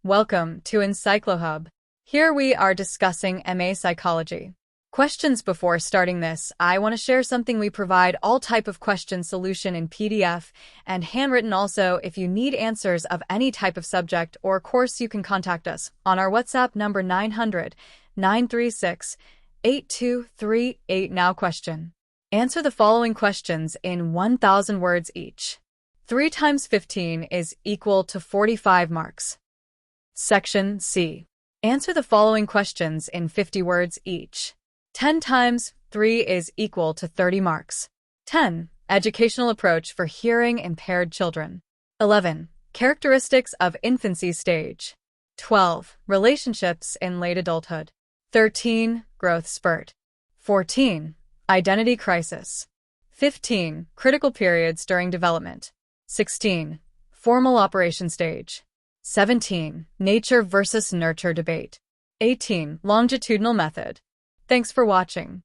Welcome to EncycloHub. Here we are discussing MA Psychology. Questions. Before starting this, I want to share something. We provide all type of question solution in PDF and handwritten. Also, if you need answers of any type of subject or course, you can contact us on our WhatsApp number 900-936-8238. Now question. Answer the following questions in 1,000 words each. 3 times 15 is equal to 45 marks. Section C. Answer the following questions in 50 words each. 10 times 3 is equal to 30 marks. 10. Educational approach for hearing impaired children. 11. Characteristics of infancy stage. 12. Relationships in late adulthood. 13. Growth spurt. 14. Identity crisis. 15. Critical periods during development. 16. Formal operation stage. 17. Nature versus nurture debate. 18. Longitudinal method. Thanks for watching.